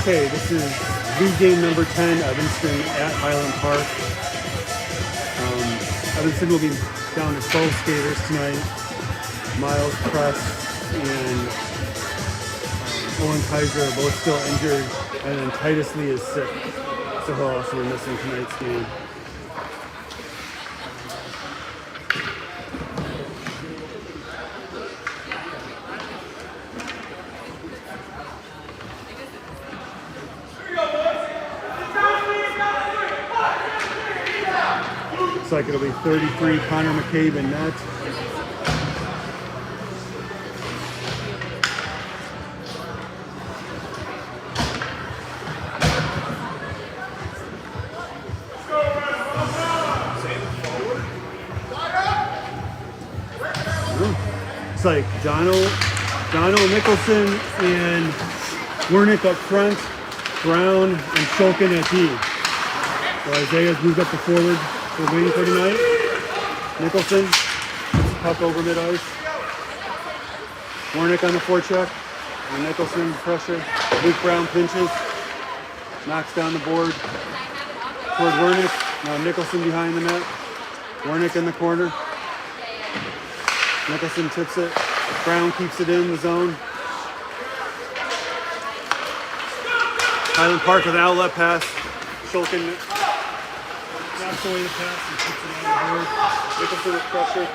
Okay, this is league game number 10, Evanston at Highland Park. Evanston will be down to 12 skaters tonight. Miles Press and Owen Kaiser are both still injured, and then Titus Lee is sick, so he'll also be missing tonight's game. Looks like it'll be 33 Connor McCabe in net. It's like Donald Nicholson and Wernick up front, Brown and Shulkin at D. So Isaiah's moved up to forward. We're waiting for tonight. Nicholson, puck over mid-ice. Wernick on the forecheck. And Nicholson, pressure. Luke Brown pinches. Knocks down the board. Toward Wernick. Now Nicholson behind the net. Wernick in the corner. Nicholson tips it. Brown keeps it in the zone. Highland Park with an outlet pass. Shulkin knocks away the pass and puts it on the board. Nicholson with pressure.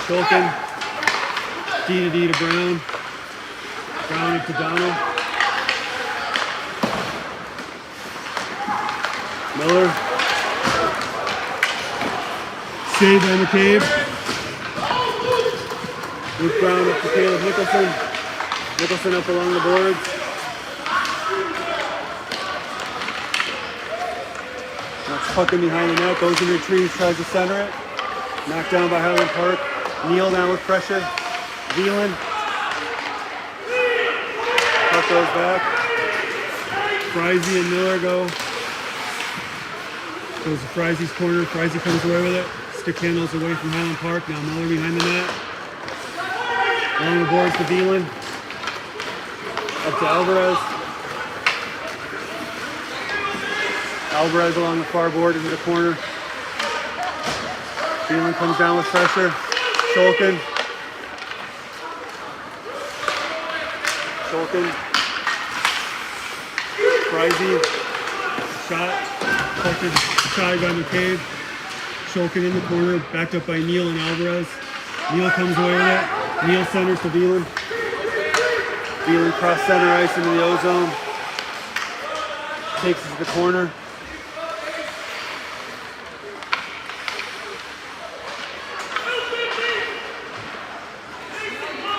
Shulkin. D to Brown. Brown to Donald. Miller. Save by McCabe. Luke Brown up to Caleb Nicholson. Nicholson up along the boards. That's pucking behind the net. Goes in retreat, tries to center it. Knocked down by Highland Park. Neal now with pressure. Veland. Puck goes back. Frizy and Miller go. Goes to Frizy's corner. Frizy comes away with it. Stick handles away from Highland Park. Now Miller behind the net. Along the boards to Veland. Up to Alvarez. Alvarez along the far board into the corner. Veland comes down with pressure. Shulkin. Frizy. Shot. Collected shy by McCabe. Shulkin in the corner, backed up by Neal and Alvarez. Neal comes away with it. Neal centers to Veland. Veland cross center ice into the O-zone. Takes it to the corner.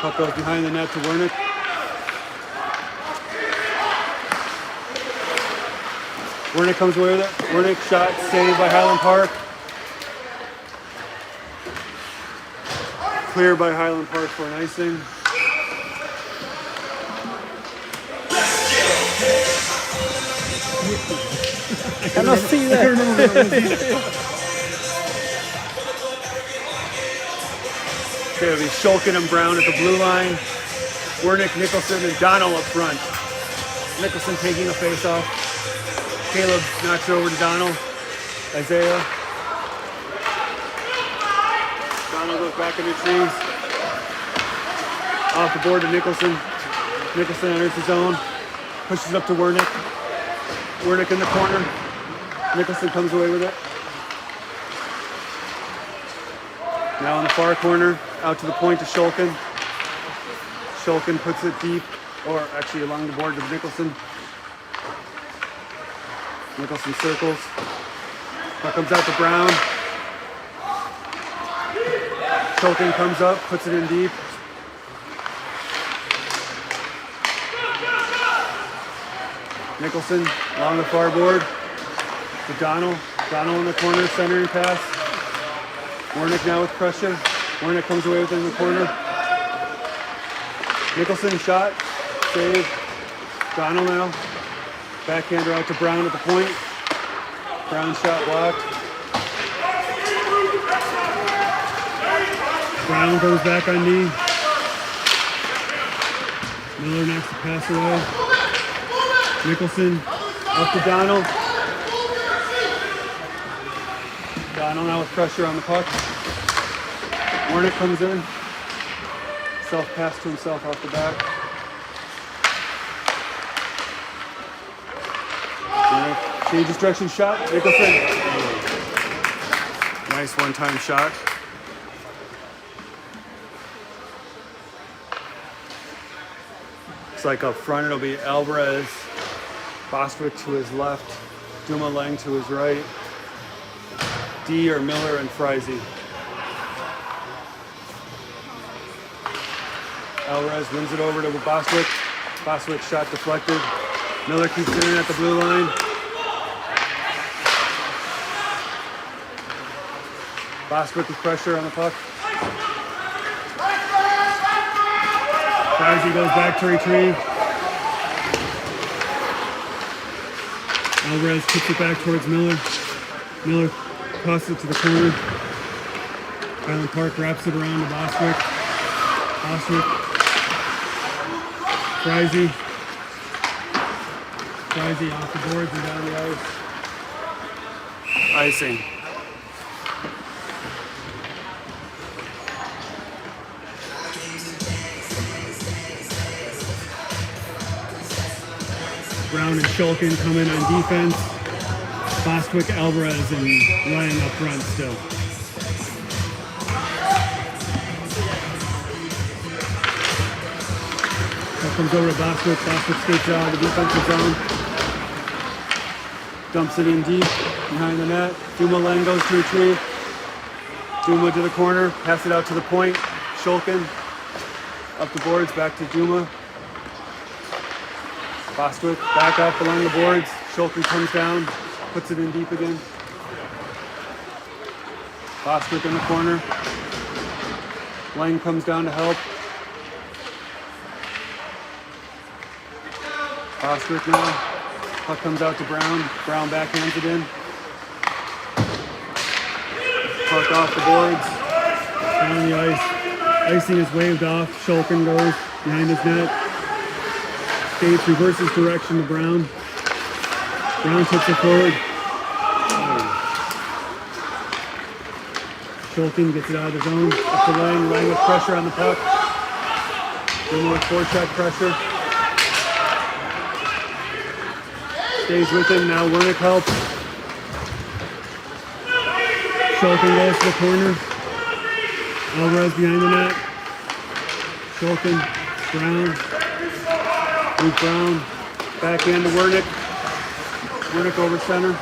Puck goes behind the net to Wernick. Wernick comes away with it. Wernick shot saved by Highland Park. Clear by Highland Park for an icing. I cannot see that. I can't remember what it was either. Okay, it'll be Shulkin and Brown at the blue line. Wernick, Nicholson, and Donald up front. Nicholson taking a face-off. Caleb knocks it over to Donald. Isaiah. Donald goes back in retrieves. Off the board to Nicholson. Nicholson enters the zone. Pushes up to Wernick. Wernick in the corner. Nicholson comes away with it. Now in the far corner, out to the point to Shulkin. Shulkin puts it deep, or actually along the board to Nicholson. Nicholson circles. Puck comes out to Brown. Shulkin comes up, puts it in deep. Nicholson along the far board to Donald. Donald in the corner, centering pass. Wernick now with pressure. Wernick comes away with it in the corner. Nicholson shot, save. Donald now. Backhander out to Brown at the point. Brown shot blocked. Brown goes back on knee. Miller knocks the pass away. Nicholson up to Donald. Donald now with pressure on the puck. Warnick comes in. Self pass to himself off the back. Warnick changes direction, shot. Nicholson. Nice one-time shot. Looks like up front it'll be Alvarez, Bostwick to his left, Duma Lang to his right, D or Miller and Frizy. Alvarez wins it over to Bostwick. Bostwick shot deflected. Miller keeps it in at the blue line. Bostwick with pressure on the puck. Frizy goes back to retrieve. Alvarez kicks it back towards Miller. Miller tosses it to the corner. Highland Park wraps it around to Bostwick. Bostwick. Frizy. Frizy off the boards and down the ice. Icing. Brown and Shulkin come in on defense. Bostwick, Alvarez, and Ryan up front still. That comes over to Bostwick. Bostwick skates out of the defensive zone. Dumps it in deep behind the net. Duma Lang goes to retrieve. Duma to the corner. Pass it out to the point. Shulkin up the boards. Back to Duma. Bostwick back up along the boards. Shulkin comes down, puts it in deep again. Bostwick in the corner. Lang comes down to help. Bostwick now. Puck comes out to Brown. Brown backhands it in. Puck off the boards. Down the ice. Icing is waved off. Shulkin goes behind his net. Skates, reverses direction to Brown. Brown takes it forward. Shulkin gets it out of the zone. Up to Lang. Lang with pressure on the puck. Duma with forecheck pressure. Stays with him. Now Wernick helps. Shulkin goes to the corner. Alvarez behind the net. Shulkin. Brown. Luke Brown, back end to Wernick. Wernick over center.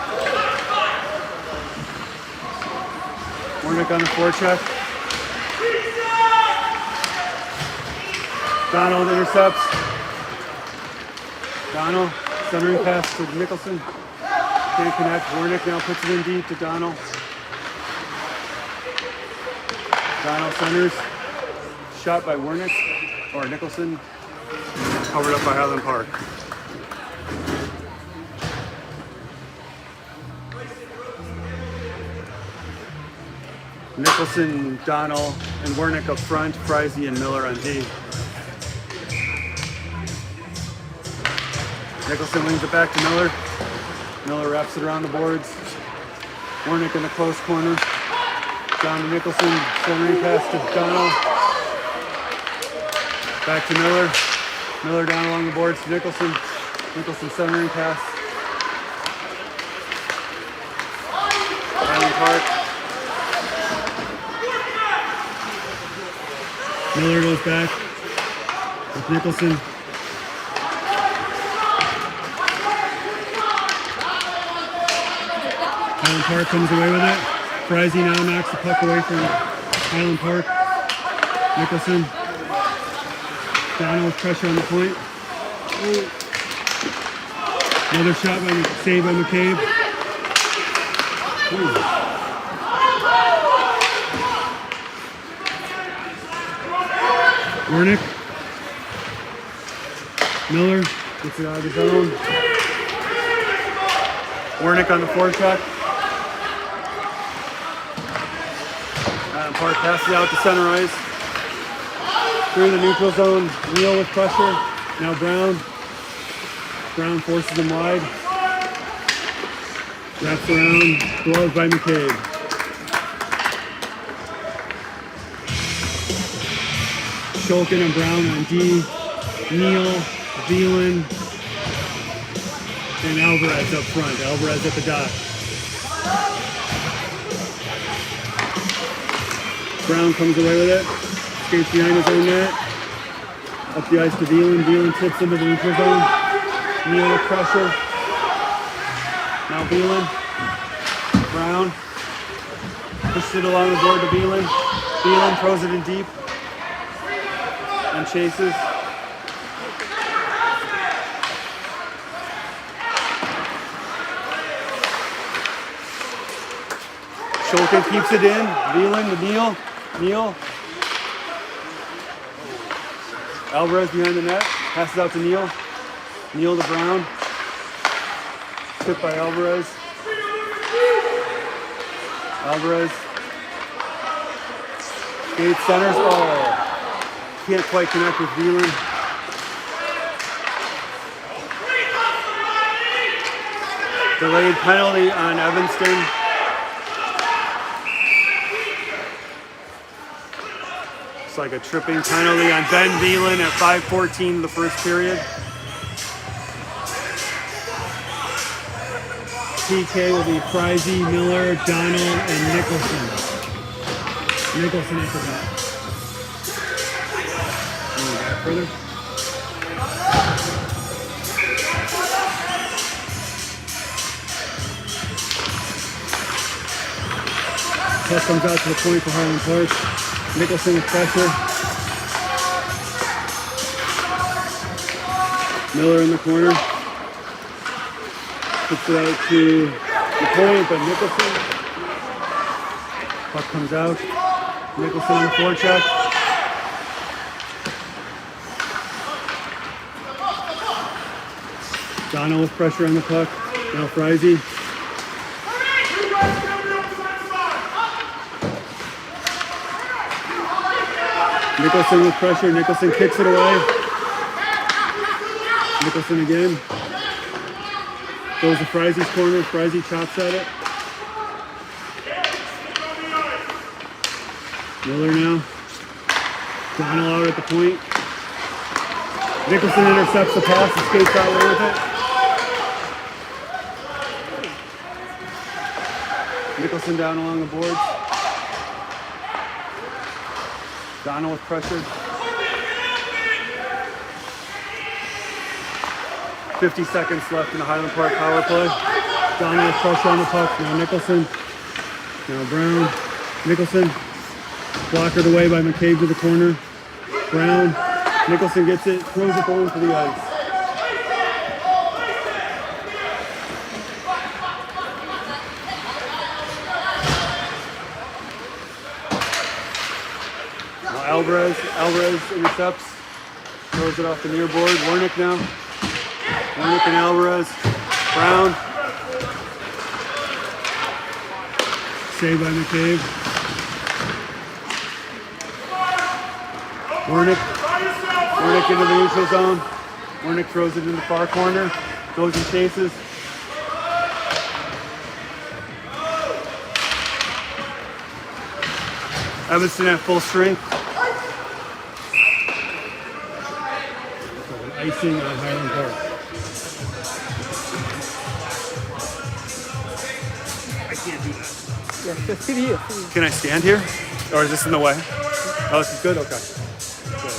Wernick on the forecheck. Donald intercepts. Donald, centering pass to Nicholson. Can't connect. Wernick now puts it in deep to Donald. Donald centers. Shot by Wernick or Nicholson. Covered up by Highland Park. Nicholson, Donald, and Wernick up front. Frizy and Miller on D. Nicholson wings it back to Miller. Miller wraps it around the boards. Wernick in the close corner. Down to Nicholson. Centering pass to Donald. Back to Miller. Miller down along the boards to Nicholson. Nicholson centering pass. Highland Park. Miller goes back with Nicholson. Highland Park comes away with it. Frizy now knocks the puck away from Highland Park. Nicholson. Donald with pressure on the point. Another shot by save by McCabe. Wernick. Miller gets it out of the zone. Wernick on the forecheck. Park passes out to center ice. Through the neutral zone. Neal with pressure. Now Brown. Brown forces him wide. Wraps around. Glove by McCabe. Shulkin and Brown on D. Neal, Veland, and Alvarez up front. Alvarez at the dot. Brown comes away with it. Skates behind his own net. Up the ice to Veland. Veland tips into the neutral zone. Neal with pressure. Now Veland. Brown. Pushes it along the board to Veland. Veland throws it in deep. And chases. Shulkin keeps it in. Veland to Neal. Neal. Alvarez behind the net. Passes out to Neal. Neal to Brown. Tipped by Alvarez. Alvarez. Skates centers. Oh. Can't quite connect with Veland. Delayed penalty on Evanston. It's like a tripping penalty on Ben Veland at 5:14 the first period. PK will be Frizy, Miller, Donald, and Nicholson. Nicholson at the back. Further. Puck comes out to the point for Highland Park. Nicholson with pressure. Miller in the corner. Puts it out to the point, but Nicholson. Puck comes out. Nicholson on the forecheck. Dono with pressure on the puck. Now Frizy. Nicholson with pressure. Nicholson kicks it away. Nicholson again. Goes to Frizy's corner. Frizy chops at it. Miller now. Dono out at the point. Nicholson intercepts the pass and skates out with it. Nicholson down along the boards. Donald with pressure. 50 seconds left in the Highland Park power play. Donald with pressure on the puck. Now Nicholson. Now Brown. Nicholson. Blockered away by McCabe to the corner. Brown. Nicholson gets it. Throws it going to the ice. Alvarez intercepts, throws it off the near board. Wernick now. Wernick and Alvarez. Brown. Saved by McCabe. Wernick into the neutral zone. Wernick throws it in the far corner. Goes and chases. Evanston at full strength. Icing on Highland Park. I can't do that. Yeah, just sit here. Can I stand here? Or is this in the way? Oh, this is good? Okay. Good.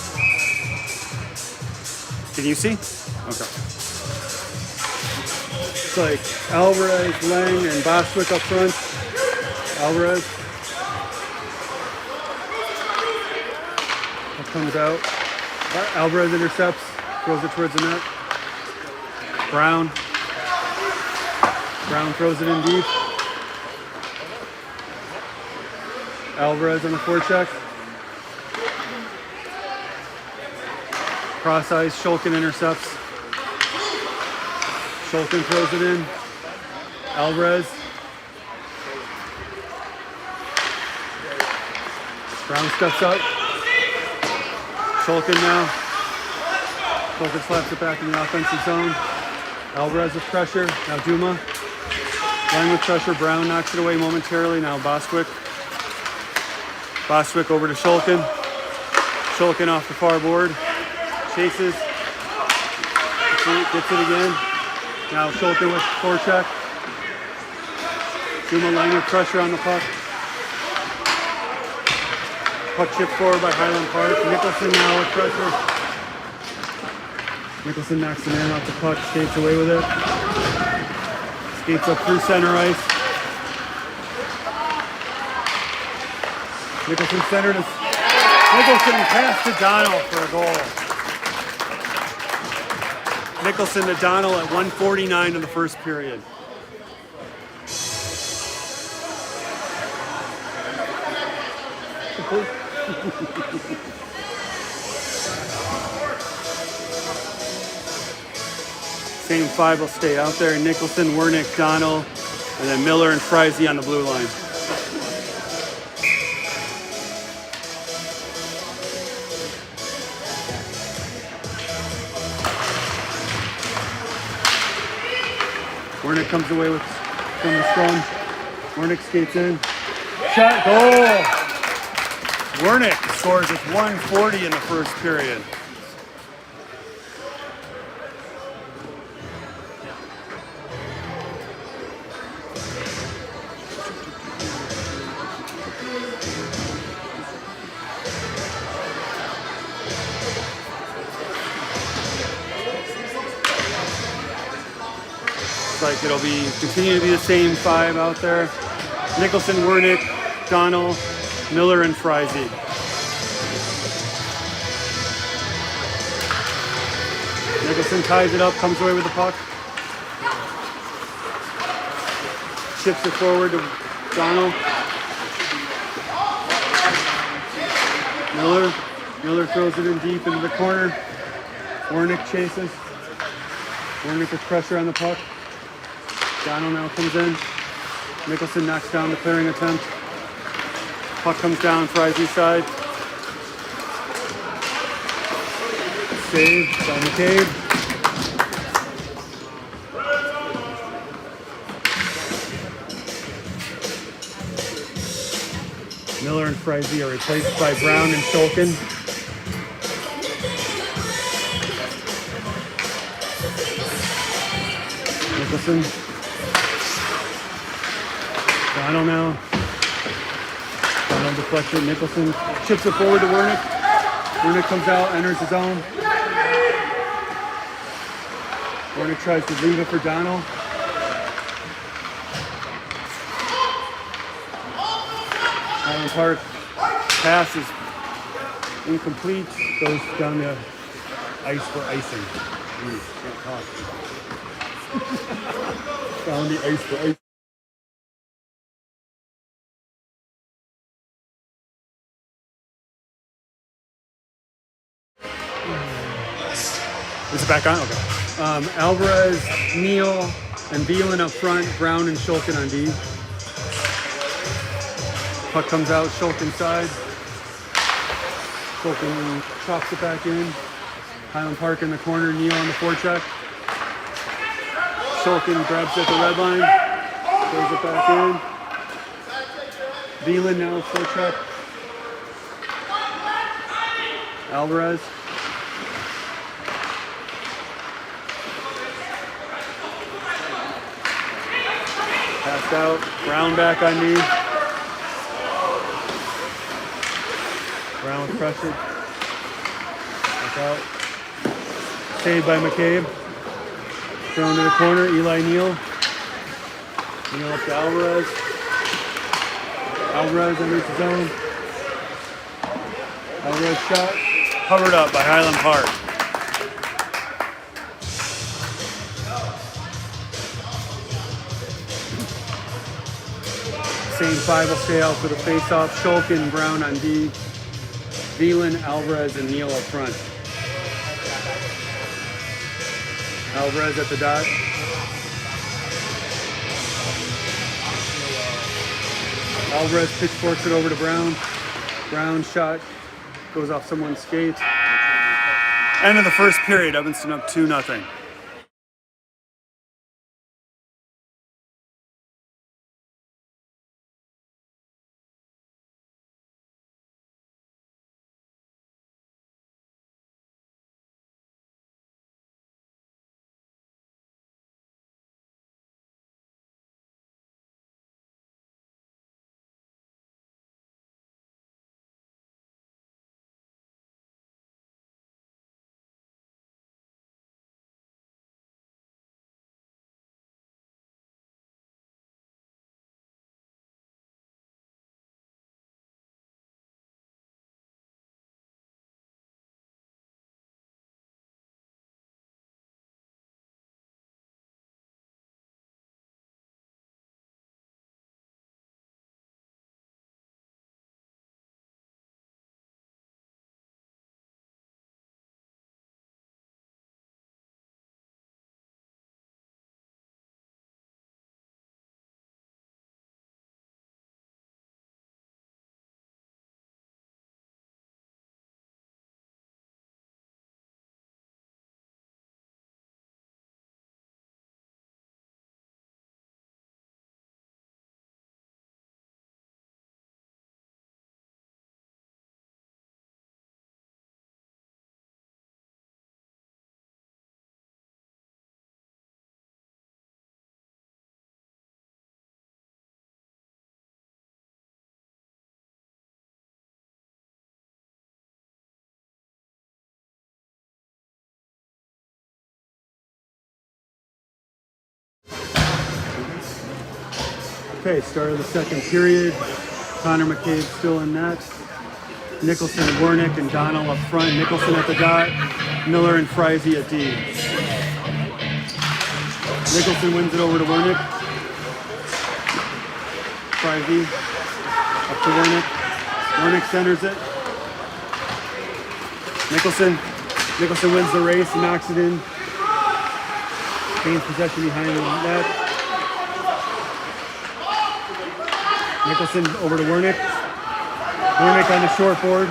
Can you see? Okay. It's like Alvarez, Lang, and Bostwick up front. Alvarez. That comes out. Alvarez intercepts. Throws it towards the net. Brown. Brown throws it in deep. Alvarez on the forecheck. Cross ice, Shulkin intercepts. Shulkin throws it in. Alvarez. Brown steps up. Shulkin now. Shulkin slaps it back in the offensive zone. Alvarez with pressure. Now Duma. Line with pressure. Brown knocks it away momentarily. Now Bostwick. Bostwick over to Shulkin. Shulkin off the far board. Chases. Gets it again. Now Shulkin with forecheck. Duma line with pressure on the puck. Puck chip forward by Highland Park. Nicholson now with pressure. Nicholson knocks the man off the puck, skates away with it. Skates up through center ice. Nicholson centered. Nicholson pass to Donnell for a goal. Nicholson to Donnell at 1:49 in the first period. Same five will stay out there. Nicholson, Wernick, Donnell, and then Miller and Friese on the blue line. Wernick comes away with from the stone. Wernick skates in. Shot, goal! Wernick scores with 1:40 in the first period. Like it'll be continue to be the same five out there. Nicholson, Wernick, Donnell, Miller, and Friese. Nicholson ties it up, comes away with the puck. Chips it forward to Donnell. Miller throws it in deep into the corner. Wernick chases. Wernick with pressure on the puck. Donnell now comes in. Nicholson knocks down the clearing attempt. Puck comes down Friese's side. Save by McCabe. Miller and Friese are replaced by Brown and Shulkin. Nicholson. Donnell now. Donnell deflection. Nicholson chips it forward to Wernick. Wernick comes out, enters his own. Wernick tries to leave it for Donnell. Highland Park pass is incomplete. Goes down the ice for icing. Can't talk. Down the ice for icing. Is it back on? Okay. Alvarez, Neal, and Veland up front. Brown and Shulkin on D. Puck comes out, Shulkin side. Shulkin chops it back in. Highland Park in the corner, Neal on the forecheck. Shulkin grabs at the red line. Throws it back in. Veland now forecheck. Alvarez. Passed out. Brown back on knee. Brown with pressure. Back out. Saved by McCabe. Thrown to the corner. Eli Neal. Neal up to Alvarez. Alvarez enters the zone. Alvarez shot. Covered up by Highland Park. Same five will stay out for the face-off. Shulkin, Brown on D. Veland, Alvarez, and Neal up front. Alvarez at the dot. Alvarez pitchforks it over to Brown. Brown shot goes off someone's skates. End of the first period, Evanston up 2-0. Okay, start of the second period. Connor McCabe still in net. Nicholson, Wernick, and Donnell up front. Nicholson at the dot. Miller and Friese at D. Nicholson wins it over to Wernick. Friese up to Wernick. Wernick centers it. Nicholson wins the race and knocks it in. Gains possession behind the net. Nicholson over to Wernick. Wernick on the short board.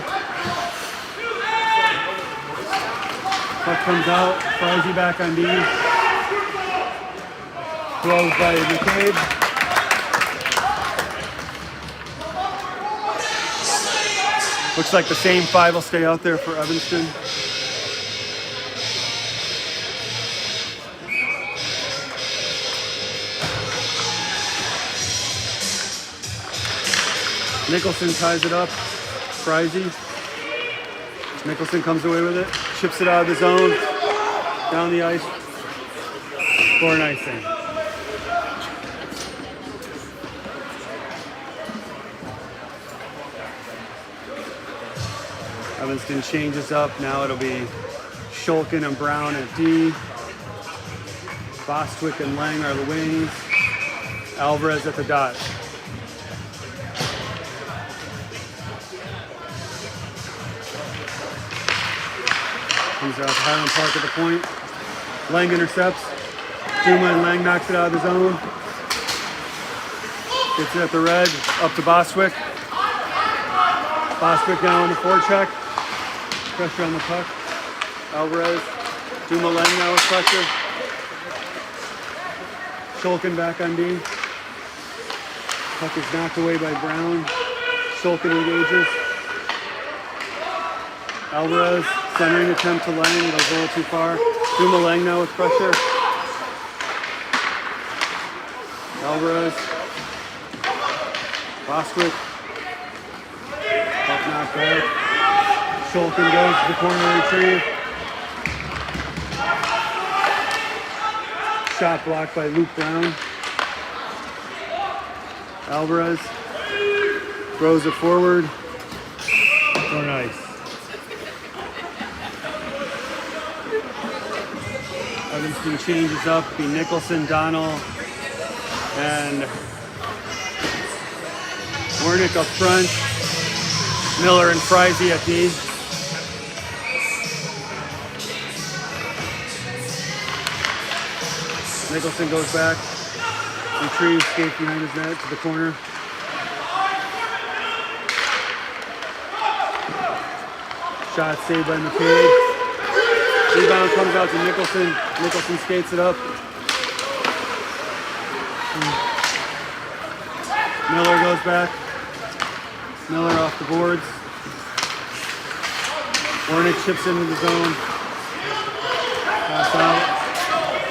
Puck comes out. Friese back on D. Throws by McCabe. Looks like the same five will stay out there for Evanston. Nicholson ties it up. Friese. Nicholson comes away with it. Chips it out of the zone. Down the ice. For an icing. Evanston changes up. Now it'll be Shulkin and Brown at D. Bostwick and Lang are the wings. Alvarez at the dot. Comes out to Highland Park at the point. Lang intercepts. Duma and Lang knocks it out of the zone. Gets it at the red. Up to Bostwick. Bostwick now on the forecheck. Pressure on the puck. Alvarez. Duma Lang now with pressure. Shulkin back on D. Puck is knocked away by Brown. Shulkin engages. Alvarez. Centering attempt to Lang, goes a little too far. Duma Lang now with pressure. Alvarez. Bostwick. Puck knocked back. Shulkin goes to the corner retrieve. Shot blocked by Luke Brown. Alvarez throws it forward. So nice. Evanston changes up, be Nicholson, Donnell, and Wernick up front. Miller and Friese at D. Nicholson goes back, retrieves, skates behind his net to the corner. Shot saved by McCabe. Rebound comes out to Nicholson. Nicholson skates it up. Miller goes back. Miller off the boards. Warnick chips into the zone. Pass out.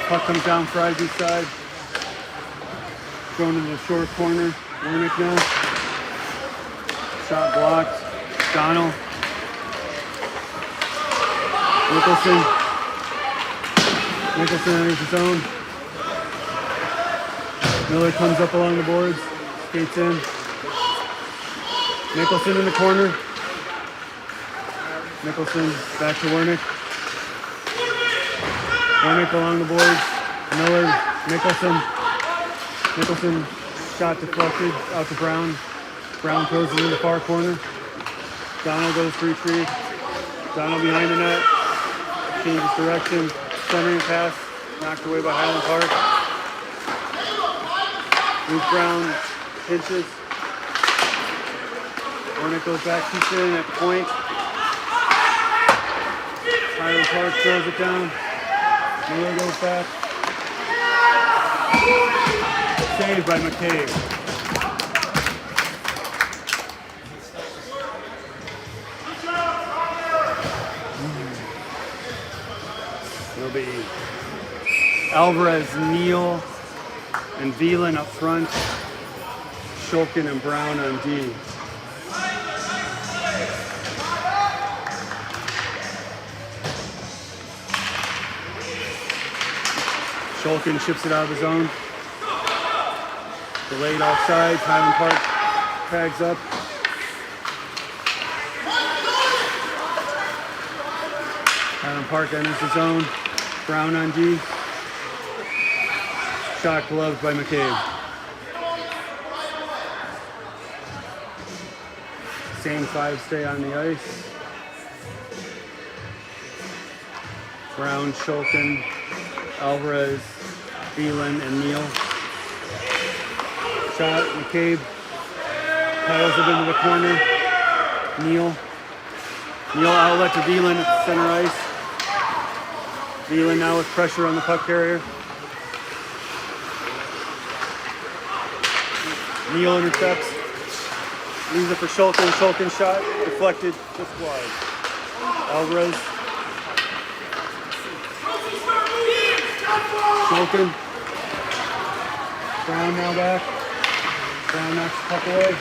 Puck comes down Friday's side. Thrown in the short corner. Warnick now. Shot blocked. Donald. Nicholson. Nicholson enters the zone. Miller comes up along the boards. Skates in. Nicholson in the corner. Nicholson back to Warnick. Warnick along the boards. Miller. Nicholson. Nicholson shot deflected out to Brown. Brown throws it in the far corner. Donald goes to retrieve. Donald behind the net. Changes direction. Centering pass. Knocked away by Highland Park. Luke Brown pinches. Warnick goes back, keeps it in at the point. Highland Park throws it down. Miller goes back. Saved by McCabe. It'll be Alvarez, Neal, and Veland up front. Shulkin and Brown on D. Shulkin chips it out of his own. Delayed offside. Highland Park tags up. Highland Park enters the zone. Brown on D. Shot gloved by McCabe. Same five stay on the ice. Brown, Shulkin, Alvarez, Veland, and Neal. Shot, McCabe paddles it into the corner. Neal outlet to Veland at center ice. Veland now with pressure on the puck carrier. Neal intercepts. Leaves it for Shulkin. Shulkin shot deflected just wide. Alvarez. Shulkin. Brown now back. Brown knocks the puck away.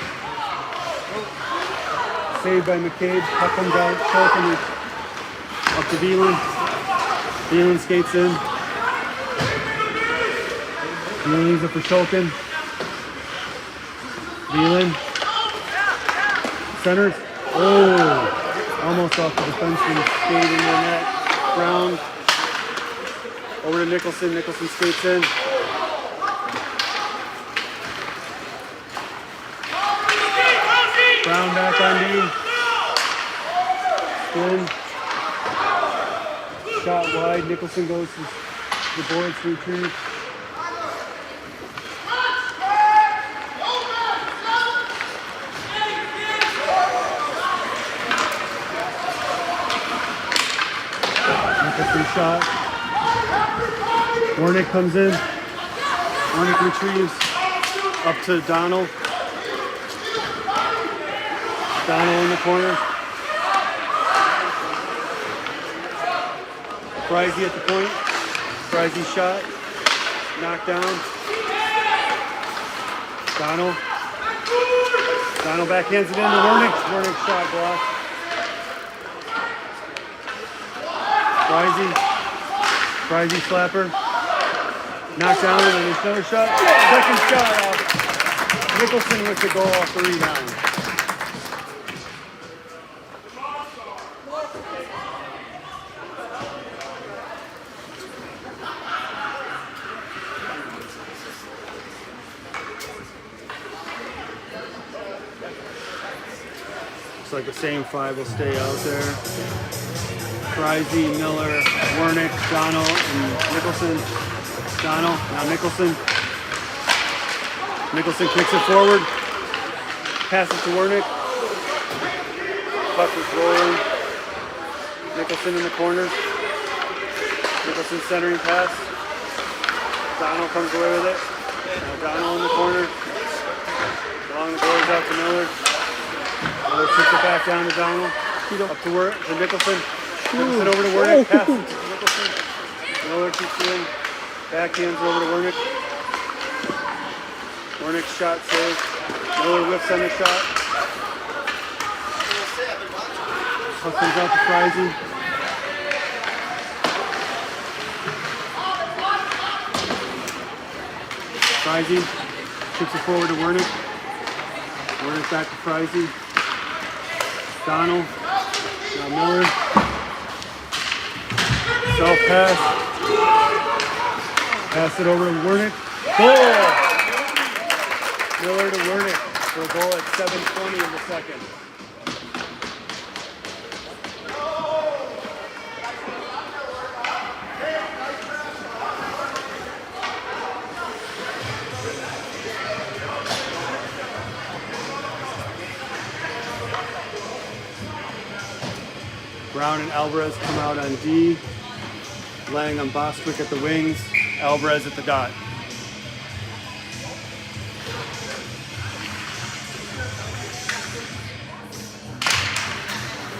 Saved by McCabe. Puck comes out. Shulkin is up to Veland. Veland skates in. Veland leaves it for Shulkin. Veland. Centers. Oh! Almost off the defenseman. Skate in the net. Brown. Over to Nicholson. Nicholson skates in. Brown back on D. Spin. Shot wide. Nicholson goes to the boards to retrieve. Nicholson shot. Warnick comes in. Warnick retrieves. Up to Donald. Donald in the corner. Frizzy at the point. Frizzy shot. Knocked down. Donald. Donald backhands it into Warnick. Warnick shot blocked. Frizzy slapper. Knocked down and then another shot. Second shot off. Nicholson with the goal off the rebound. Looks like the same five will stay out there. Frizzy, Miller, Warnick, Donald, and Nicholson. Donald, now Nicholson. Nicholson kicks it forward. Passes to Warnick. Puck is rolling. Nicholson in the corner. Nicholson centering pass. Donald comes away with it. Now Donald in the corner. Along the boards out to Miller. Miller kicks it back down to Donald. Up to Nicholson. Nicholson over to Wernick. Pass it to Nicholson. Miller keeps it in. Backhands over to Wernick. Wernick's shot saved. Miller whiffs on the shot. Puck comes out to Frizy. Frizy kicks it forward to Wernick. Wernick back to Frizy. Donald. Now Miller. Self pass. Pass it over to Wernick. Goal! Miller to Wernick for a goal at 7:20 in the second. Brown and Alvarez come out on D. Lang on Bostwick at the wings. Alvarez at the dot.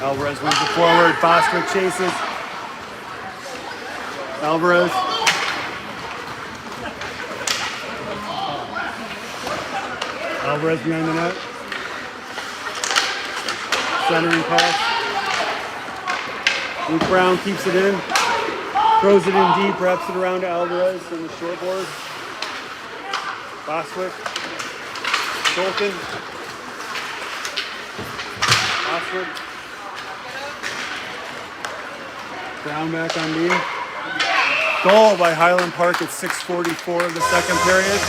Alvarez wins it forward. Bostwick chases. Alvarez. Alvarez behind the net. Centering pass. Luke Brown keeps it in. Throws it in deep. Wraps it around to Alvarez on the short board. Bostwick. Shulkin. Bostwick. Brown back on D. Goal by Highland Park at 6:44 of the second period.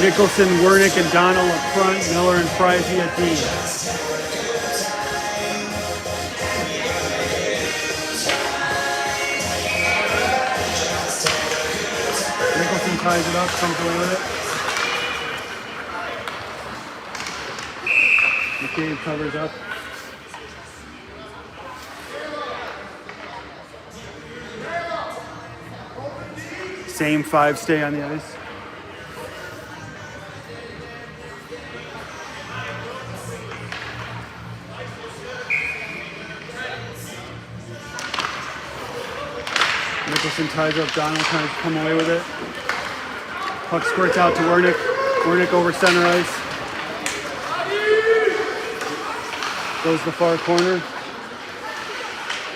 Nicholson, Wernick, and Donald up front. Miller and Frizy at D. Nicholson ties it up, comes away with it. McCabe covers up. Same five stay on the ice. Nicholson ties up Donald, trying to come away with it. Puck squirts out to Wernick. Wernick over center ice. Goes to the far corner.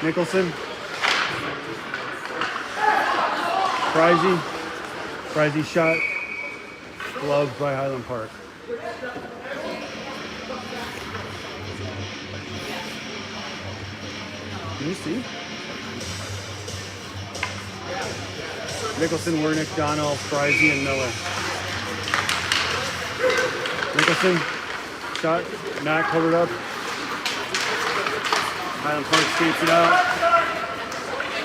Nicholson. Frizy. Frizy shot. Gloved by Highland Park. Can you see? Nicholson, Wernick, Donald, Frizy, and Miller. Nicholson, shot, not covered up. Highland Park skates it out.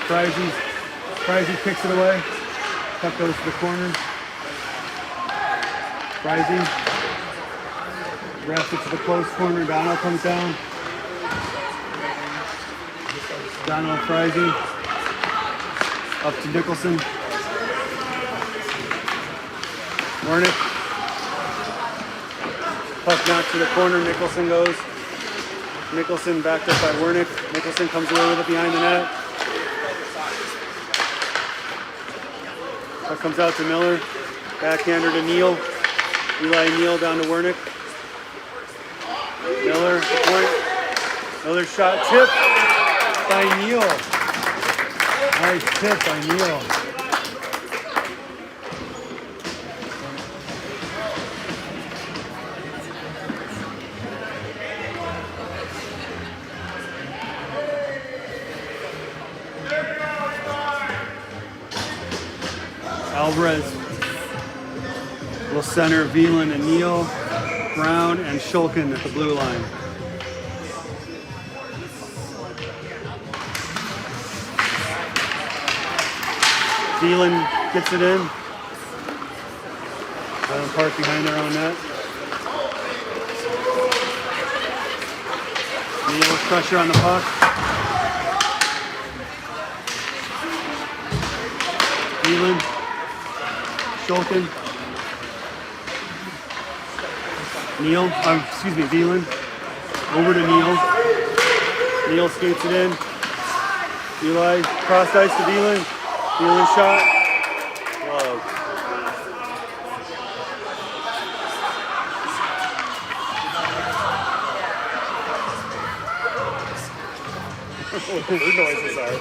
Frizy kicks it away. Puck goes to the corner. Frizy wraps it to the close corner. Donald comes down. Donald, Frizy. Up to Nicholson. Wernick. Puck knocked to the corner. Nicholson goes. Nicholson backed up by Wernick. Nicholson comes away with it behind the net. Puck comes out to Miller. Backhander to Neal. Eli Neal down to Wernick. Miller, point. Miller shot tip by Neal. Nice tip by Neal. Alvarez will center Veland and Neal, Brown and Shulkin at the blue line. Thielen gets it in. Highland Park behind their own net. Neal with pressure on the puck. Thielen. Shulkin. Neal, excuse me, Thielen. Over to Neal. Neal skates it in. Eli, cross ice to Thielen. Thielen shot. Glove. What the noises are.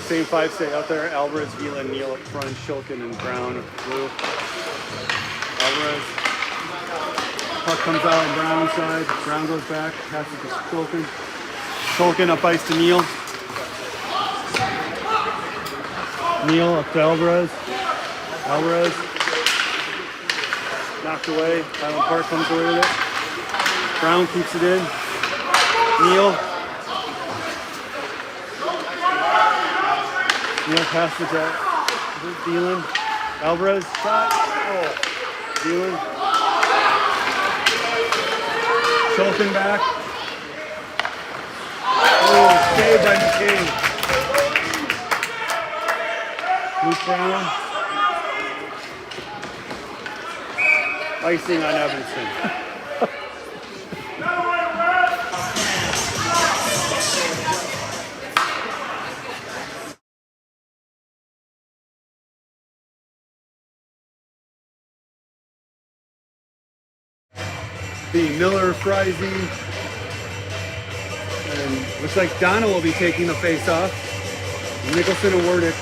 Same five stay out there. Alvarez, Thielen, Neal up front, Shulkin and Brown, blue. Alvarez. Puck comes out on Brown's side. Brown goes back, passes to Shulkin. Shulkin up ice to Neal. Neal up to Alvarez. Alvarez. Knocked away. Highland Park comes away with it. Brown keeps it in. Neal. Neal passes to Thielen. Alvarez. Shot. Oh. Thielen. Shulkin back. Oh, saved by McCain. Luke Brown. Icing on Evanston. The Miller, Frizy, and looks like Donna will be taking the face off. Nicholson and Wernick.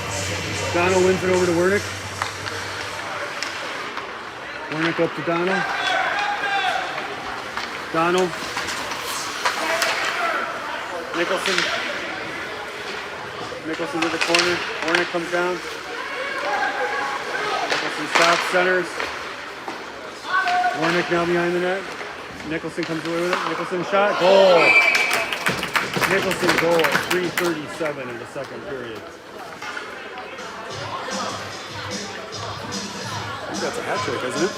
Donna wins it over to Wernick. Wernick up to Donna. Donald. Nicholson. Nicholson to the corner. Wernick comes down. Nicholson stops, centers. Wernick now behind the net. Nicholson comes away with it. Nicholson shot. Goal. Nicholson goal at 3:37 in the second period. I think that's a hat trick, isn't it?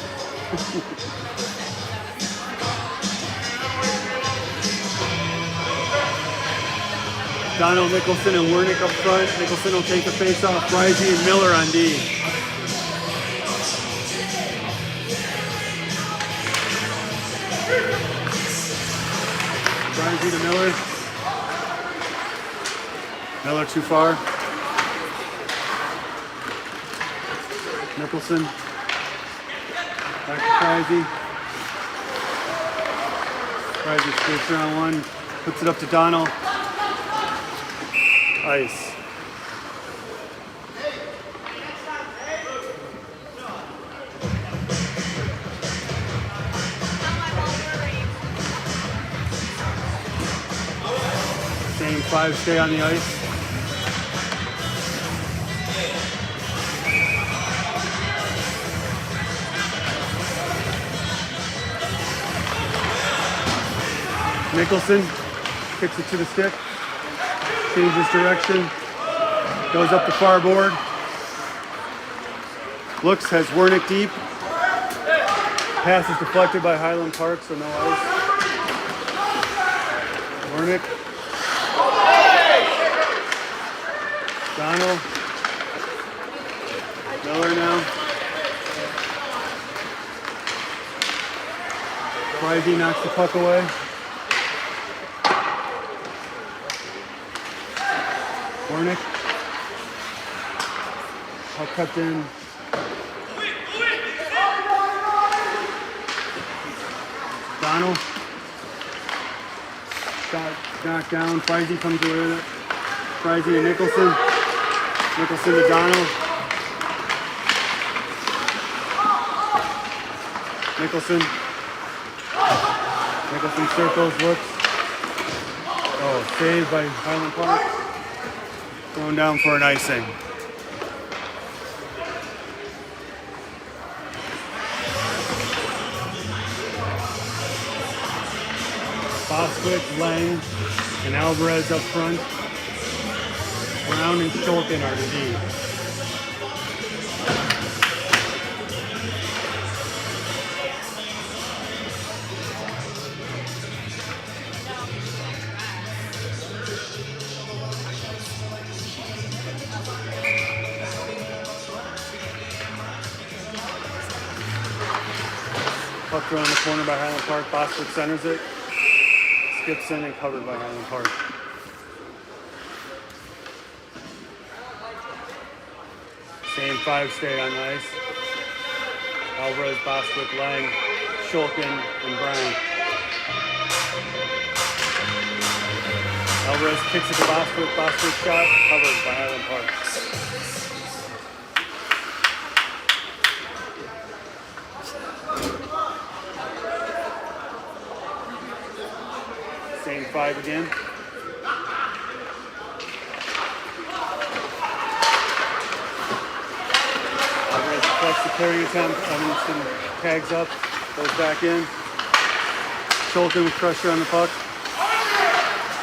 Donald, Nicholson, and Wernick up front. Nicholson will take the face off. Frizy and Miller on D. Frizy to Miller. Miller too far. Nicholson. Back to Frizy. Frizy skates around one. Puts it up to Donald. Ice. Same five stay on the ice. Nicholson kicks it to the stick. Changes direction. Goes up the far board. Looks, has Wernick deep. Pass is deflected by Highland Park, so no ice. Wernick. Donald. Miller now. Frizy knocks the puck away. Wernick. Puck cut in. Donald. Shot knocked down. Frizy comes away with it. Frizy to Nicholson. Nicholson to Donald. Nicholson. Nicholson circles, looks. Oh, saved by Highland Park. Going down for an icing. Bostwick, Lang, and Alvarez up front. Brown and Shulkin are the D. Puck around the corner by Highland Park. Bostwick centers it. Skips in and covered by Highland Park. Same five stay on the ice. Alvarez, Bostwick, Lang, Shulkin, and Brown. Alvarez kicks it to Bostwick. Bostwick shot, covered by Highland Park. Same five again. Alvarez deflects the carrying attempt. Evanston tags up, goes back in. Shulkin with pressure on the puck.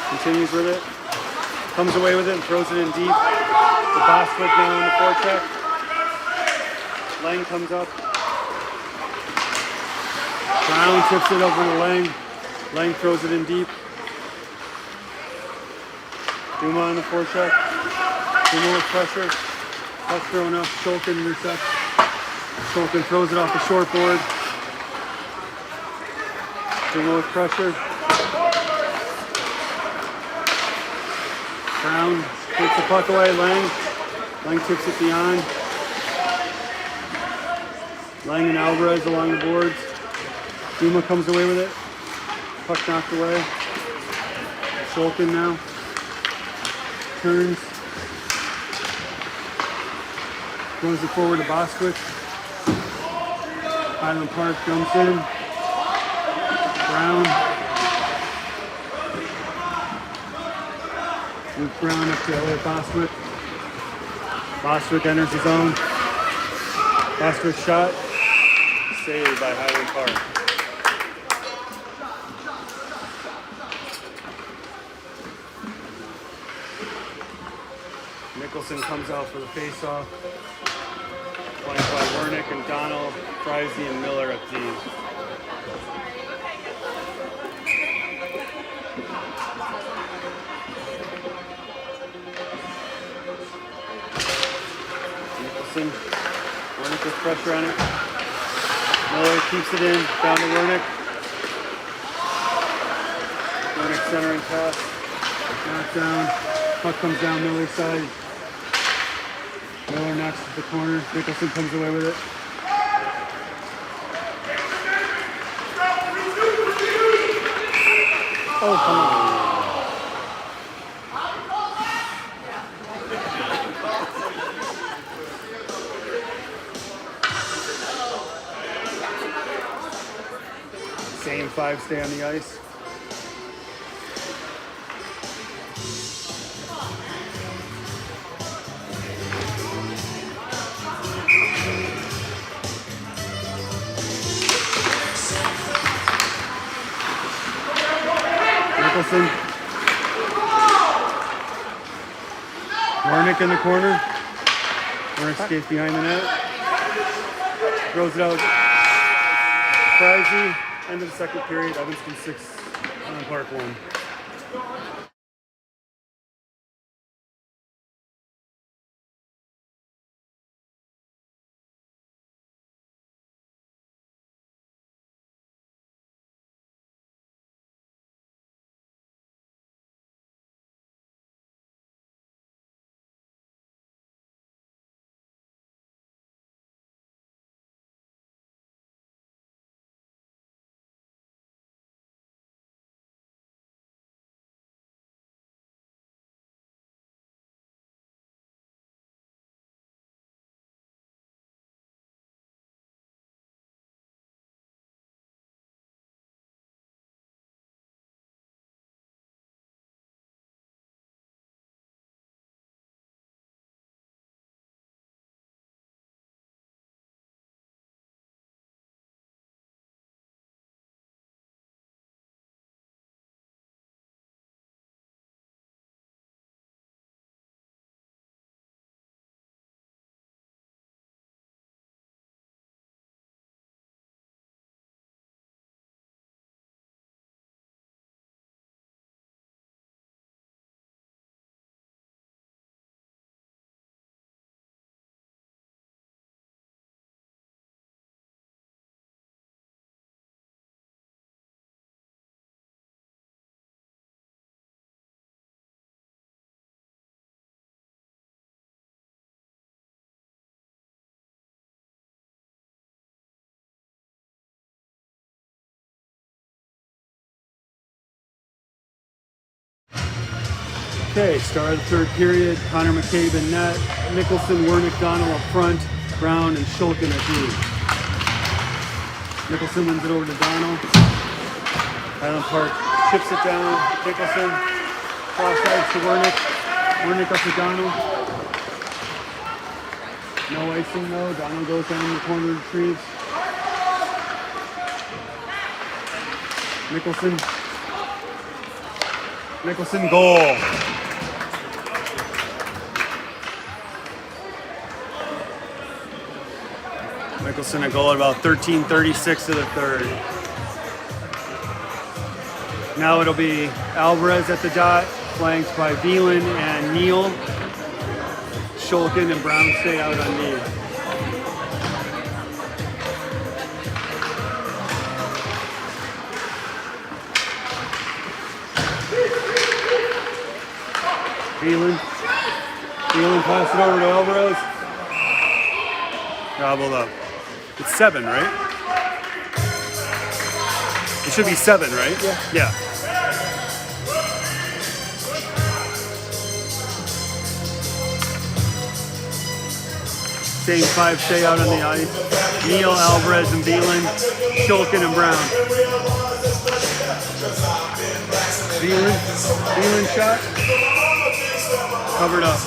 Continues with it. Comes away with it and throws it in deep. The Bostwick now on the forecheck. Lang comes up. Brown tips it over to Lang. Lang throws it in deep. Duma on the forecheck. Duma with pressure. Puck thrown up. Shulkin intercepts. Shulkin throws it off the short board. Duma with pressure. Brown takes the puck away. Lang tips it beyond. Lang and Alvarez along the boards. Duma comes away with it. Puck knocked away. Shulkin now. Turns. Runs it forward to Bostwick. Highland Park jumps in. Brown. Luke Brown up to Elliot Bostwick. Bostwick enters his own. Bostwick shot. Saved by Highland Park. Nicholson comes out for the face-off. Flanked by Wernick and Donald, Frizey and Miller at D. Nicholson, Wernick with pressure on it. Miller keeps it in, down to Wernick. Wernick centering pass, knocked down. Puck comes down Miller's side. Miller knocks to the corner. Nicholson comes away with it. Oh, come on. Same five stay on the ice. Nicholson. Wernick in the corner. Wernick skates behind the net. Throws it out. Frizey. End of the second period. Evanston 6, Highland Park 1. Okay, start of the third period. Connor McCabe in net. Nicholson, Wernick, Donald up front. Brown and Shulkin at D. Nicholson wins it over to Donald. Highland Park chips it down. Nicholson. Cross sides to Wernick. Wernick up to Donald. No icing though. Donald goes down in the corner, retrieves. Nicholson. Nicholson goal. Nicholson a goal at about 13:36 of the third. Now it'll be Alvarez at the dot, flanked by Veland and Neal. Shulkin and Brown stay out on D. Veland pass it over to Alvarez. Gobbled up. It's 7, right? It should be 7, right? Yeah. Same 5 stay out on the ice. Neal, Alvarez, and Veland. Shulkin and Brown. Veland shot. Covered up.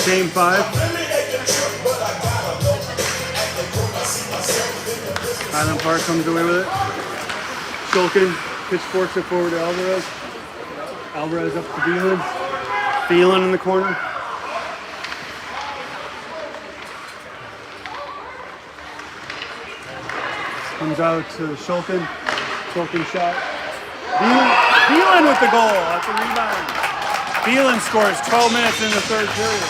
Same 5. Highland Park comes away with it. Shulkin pitchforks it forward to Alvarez. Alvarez up to Veland. Veland in the corner. Comes out to Shulkin. Shulkin shot. Veland with the goal at the rebound. Veland scores 12 minutes in the third period.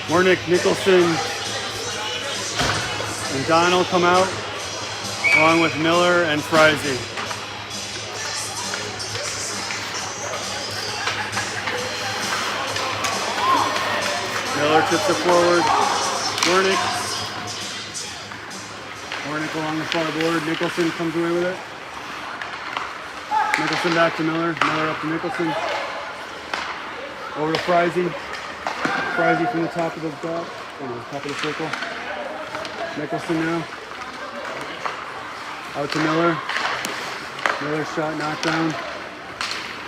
Wernick, Nicholson, and Donald come out, along with Miller and Frizy. Miller tips it forward. Wernick along the far board. Nicholson comes away with it. Nicholson back to Miller. Miller up to Nicholson. Over to Frizy. Frizy from the top of the dot, top of the circle. Nicholson now. Out to Miller. Miller shot knocked down.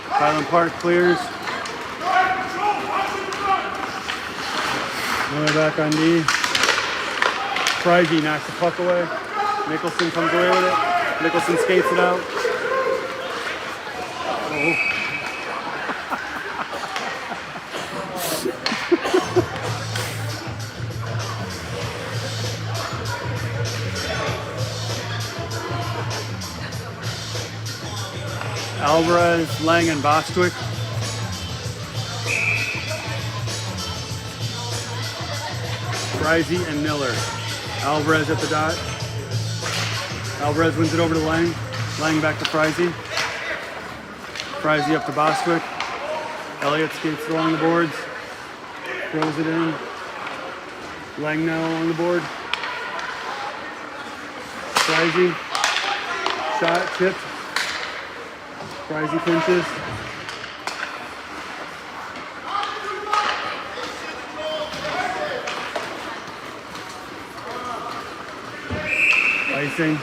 Highland Park clears. Miller back on D. Frizy knocks the puck away. Nicholson comes away with it. Nicholson skates it out. Oh. Alvarez, Lang, and Bostwick. Frizy and Miller. Alvarez at the dot. Alvarez wins it over to Lang. Lang back to Frizy. Frizy up to Bostwick. Elliott skates it along the boards. Throws it in. Lang now along the board. Frizy. Shot, tipped. Frizy pinches. Icing.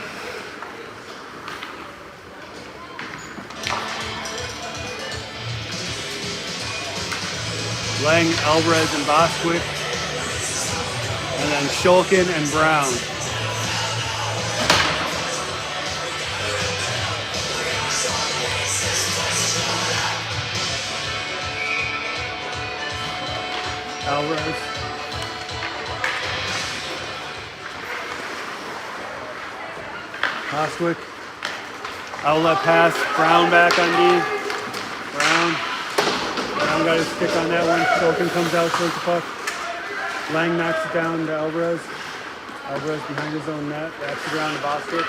Lang, Alvarez, and Bostwick. And then Shulkin and Brown. Alvarez. Bostwick. Outlet pass. Brown back on D. Brown. Brown got his stick on that one. Shulkin comes out, short the puck. Lang knocks it down to Alvarez. Alvarez behind his own net. Backs it around to Bostwick.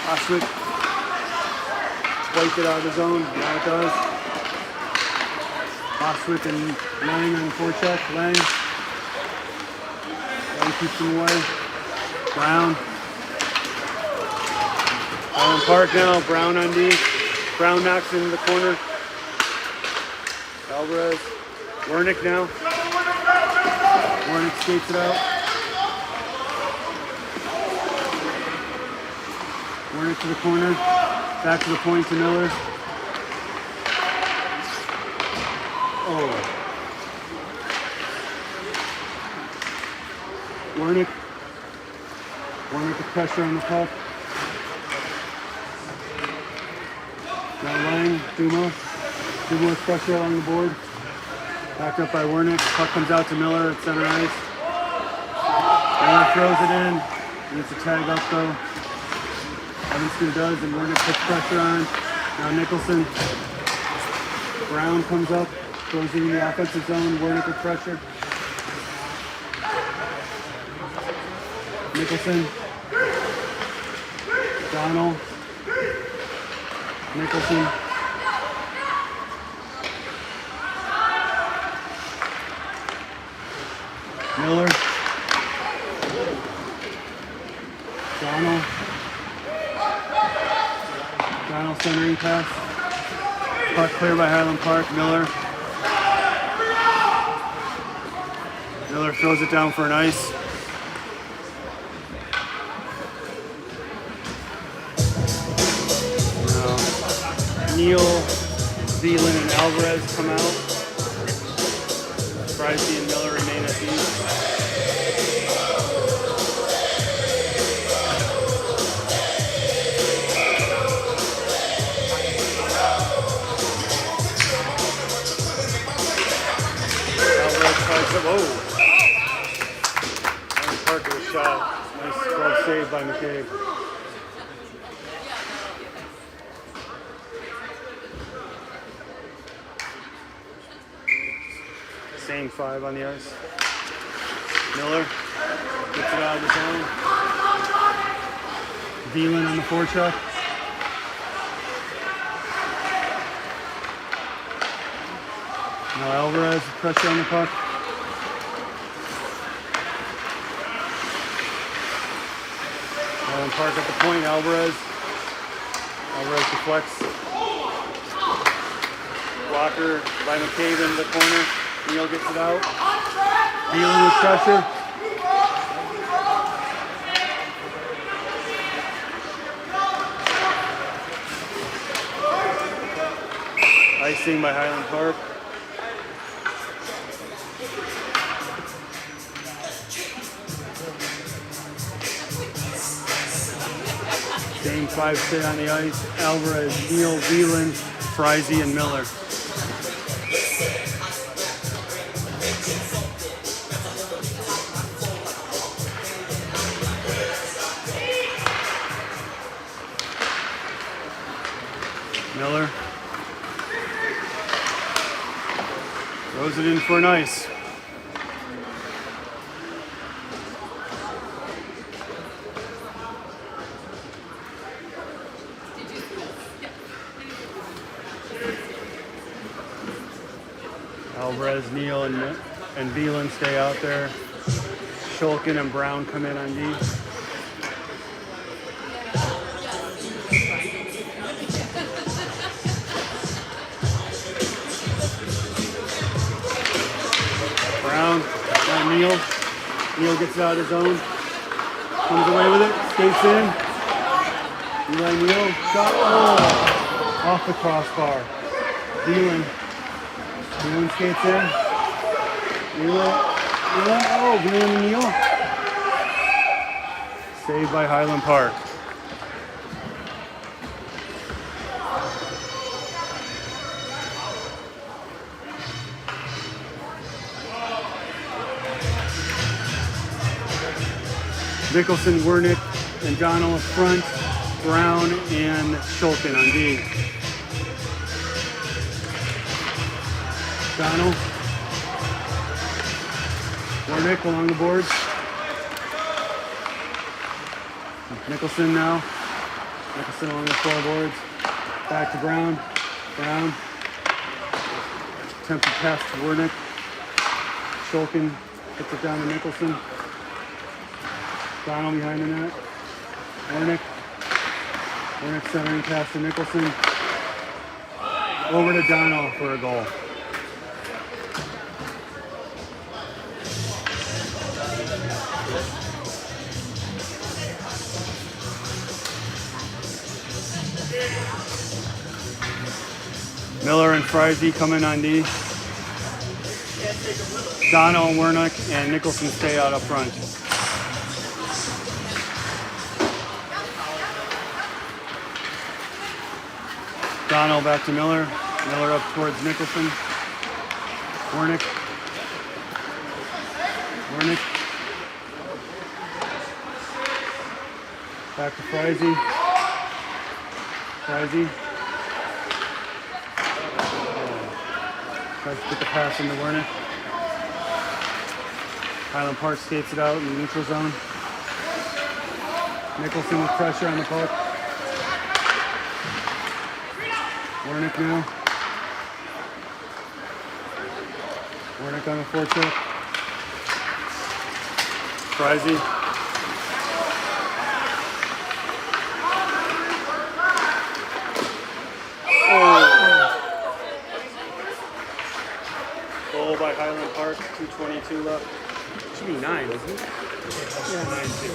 Bostwick wiped it out of the zone. Now it does. Bostwick and Lang on the forecheck. Lang keeps him away. Brown. Highland Park now. Brown on D. Brown knocks into the corner. Alvarez. Wernick now. Wernick skates it out. Wernick to the corner. Back to the point to Miller. Oh. Wernick with pressure on the puck. Now Lang, Dumo with pressure along the board. Backed up by Wernick. Puck comes out to Miller at center ice. Miller throws it in. And it's a tag up though. Evanston does, and Wernick puts pressure on. Now Nicholson. Brown comes up, throws it in the offensive zone. Wernick with pressure. Nicholson. Donald. Nicholson. Miller. Donald. Donald centering pass. Puck clear by Highland Park. Miller. Miller throws it down for an ice. Now, Neal, Zeeland, and Alvarez come out. Bryce and Miller remain at these. Whoa! Highland Park with a shot. Nice glove save by McCabe. Same 5 on the ice. Miller gets it out of the zone. Veland on the forecheck. Now Alvarez, pressure on the puck. Highland Park at the point, Alvarez. Alvarez deflects. Blocker by McCabe into the corner. Neal gets it out. Dealing with pressure. Icing by Highland Park. Same 5 stay on the ice. Alvarez, Neal, Veland, Frizy, and Miller. Miller throws it in for an ice. Alvarez, Neal, and Veland stay out there. Shulkin and Brown come in on D. Brown, Neal. Neal gets it out of his own. Comes away with it, skates in. Neal, shot, off the crossbar. Veland skates in. Veland and Neal. Saved by Highland Park. Nicholson, Wernick, and Donald up front. Brown and Shulkin on D. Donald. Warnick along the boards. Nicholson now. Nicholson along the floorboards. Back to Brown. Brown. Attempted pass to Warnick. Shulkin gets it down to Nicholson. Donald behind the net. Warnick. Warnick centering pass to Nicholson. Over to Donald for a goal. Miller and Friese come in on D. Dono, Wernick, and Nicholson stay out up front. Dono back to Miller. Miller up towards Nicholson. Wernick. Wernick. Back to Friese. Friese. Tries to get the pass into Wernick. Highland Park skates it out in the neutral zone. Nicholson with pressure on the puck. Wernick now. Wernick on the forecheck. Friese. Goal by Highland Park, 2:22 left. Should be 9, isn't it? Yeah, 9 too.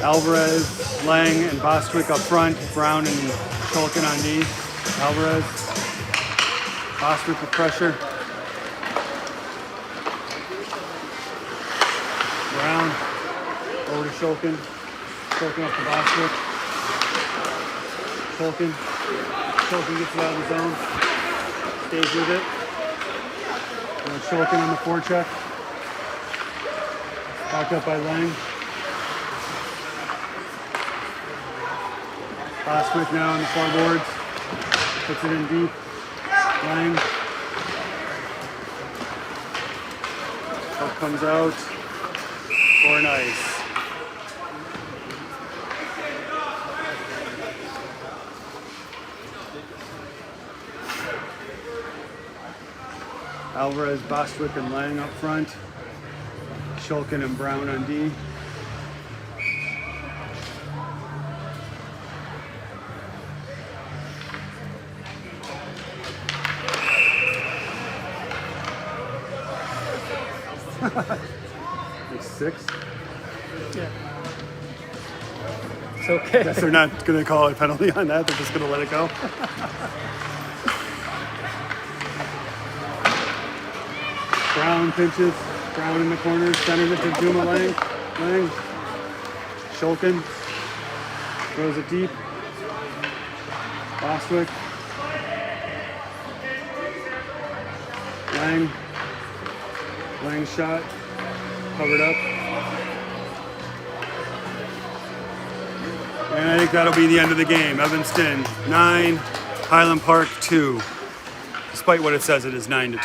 Alvarez, Lang, and Bostwick up front. Brown and Shulkin on D. Alvarez. Bostwick with pressure. Brown. Over to Shulkin. Shulkin up to Bostwick. Shulkin. Shulkin gets it out of the zone. Stays with it. And then Shulkin on the forecheck. Backed up by Lang. Bostwick now on the floorboards. Puts it in deep. Lang. Puck comes out. For an ice. Alvarez, Bostwick, and Lang up front. Shulkin and Brown on D. Like 6? Yeah. It's okay. Guess they're not going to call a penalty on that. They're just going to let it go. Brown pinches. Brown in the corner. Centers it to Juma Lang. Lang. Shulkin. Throws it deep. Bostwick. Lang. Lang shot. Covered up. And I think that'll be the end of the game. Evanston 9, Highland Park 2. Despite what it says, it is 9-2.